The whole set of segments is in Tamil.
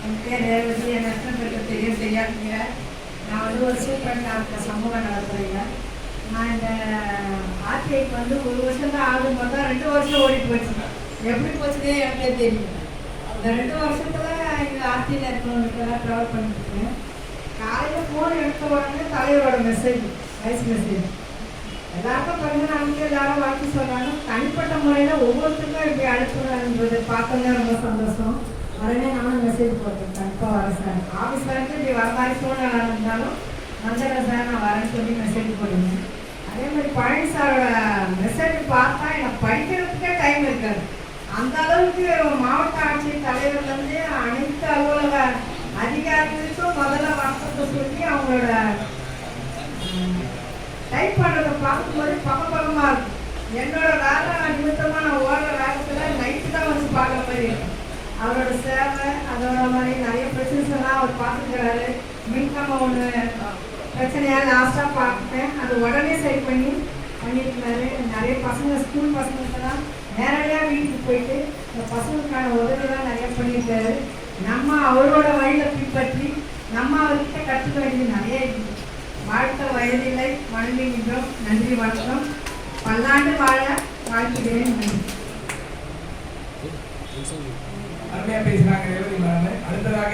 என் பேர் ரேவதி. என் ஹஸ்பண்ட் பேருக்கு தெரியும் செய்யாதீங்க. நான் வந்து ஒரு சூப்பர் டாக்டர் சமூக நலத்துறையில். நான் இந்த ஆர்டிஐக்கு வந்து ஒரு வருஷம் தான் ஆகும் போது தான் 2 வருஷம் ஓடி போச்சு. எப்படி போச்சுதே எனக்கே தெரியும். இந்த 2 வருஷத்தில் இங்கே ஆர்டியில் இருக்கிறவங்களுக்கெல்லாம் ட்ராவல் பண்ணிட்டுருக்கேன். காலையில் ஃபோன் எடுத்த உடனே தலைவரோட மெசேஜ், வைஸ் மெசேஜ் எல்லாருக்கும் பார்த்தீங்கன்னா நமக்கு எல்லாரும் வாழ்க்கை சொல்கிறாங்க. தனிப்பட்ட முறையில் ஒவ்வொருத்தருக்கும் இப்படி அனுப்புறதுன்றது பார்க்கவே ரொம்ப சந்தோஷம். உடனே நானும் மெசேஜ் போட்டேன், கண்டிப்பாக வரேன் சார். ஆஃபீஸ் வரைக்கும் இப்படி வர மாதிரி சூழ்நிலை இருந்தாலும் வந்துடுறேன் சார், நான் வரேன்னு சொல்லி மெசேஜ் போடுவேன். அதே மாதிரி பழனி சாரோட மெசேஜ் பார்த்தா எனக்கு படிக்கிறதுக்கே டைம் இருக்காது. அந்த அளவுக்கு மாவட்ட ஆட்சியர் தலைவர்லேருந்து அனைத்து அலுவலக அதிகாரிகளுக்கும் முதல்ல வணக்கத்தை சொல்லி அவங்களோட டைப் பண்ணுறதை பார்க்கும்போது பக்கமாக இருக்கும். என்னோட வேலை நிமித்தமாக நான் ஓடுற வேகத்தில் நைட்டு தான் வந்து பார்க்குற மாதிரி இருக்கும். அவரோட சேவை அதோட மாதிரி நிறைய பிரச்சனைஸ் எல்லாம் அவர் பார்த்துக்கிறாரு. மின்கம்பம் ஒன்று பிரச்சனையாக லாஸ்ட்டாக பார்த்துட்டேன், அது உடனே சரி பண்ணியிருக்கிறாரு. நிறைய பசங்க ஸ்கூல் பசங்களுக்கெல்லாம் நேரடியாக வீட்டுக்கு போயிட்டு இந்த பசங்களுக்கான உதவிலாம் நிறைய பண்ணியிருக்காரு. நம்ம அவரோட வழியில் பின்பற்றி நம்ம அவர்கிட்ட கற்றுக்க வேண்டியது நிறைய இருக்குது. வாழ்க்கை வயதில்லை வாழ்கின்றோம். நன்றி, வணக்கம். பல்லாண்டு வாழ வாழ்கிறேன். அருமையாக பேசுகிறாங்க ரேவதி மேடம். அடுத்ததாக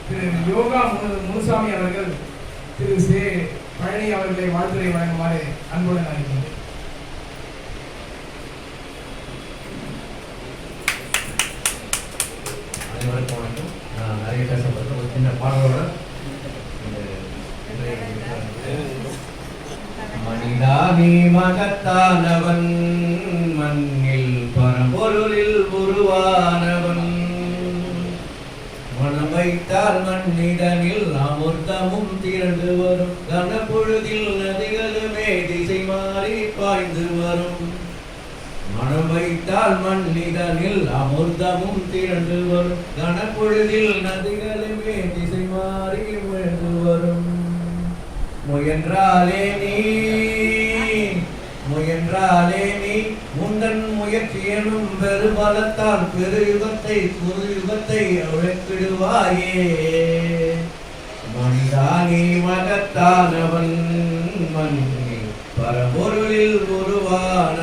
திரு யோகா முனுசாமி அவர்கள் திரு சே பழனி அவர்களை வாழ்த்துறை வழங்குமாறு அன்புடன் அழைக்கிறேன். அனைவருக்கும் வணக்கம். நான் நிறைய பேசப்பட்ட ஒரு சின்ன பாடலோட மனிதானி மகத்தானவன், மண்ணில் பரம்பொருளில் உருவானவன், மனம் வைத்தால் மண்ணிடனில் அமிர்தமும் திரண்டு வரும், கனப்பொழுதில் நதிகளுமே திசை மாறி பாய்ந்து வரும். மனம் வைத்தால் மண்ணிடனில் அமிர்தமும் திரண்டு வரும், கனப்பொழுதில் நதிகளுமே திசை மாறி விழுந்து வரும். முயன்றாலே நீ உந்தன் முயற்சி எனும் பெருபலத்தால் பெருயுகத்தை குறுயுகத்தை அழைத்திடுவாயே. மனிதானி மகத்தானவன், மண்ணில் பரம்பொருளில் உருவான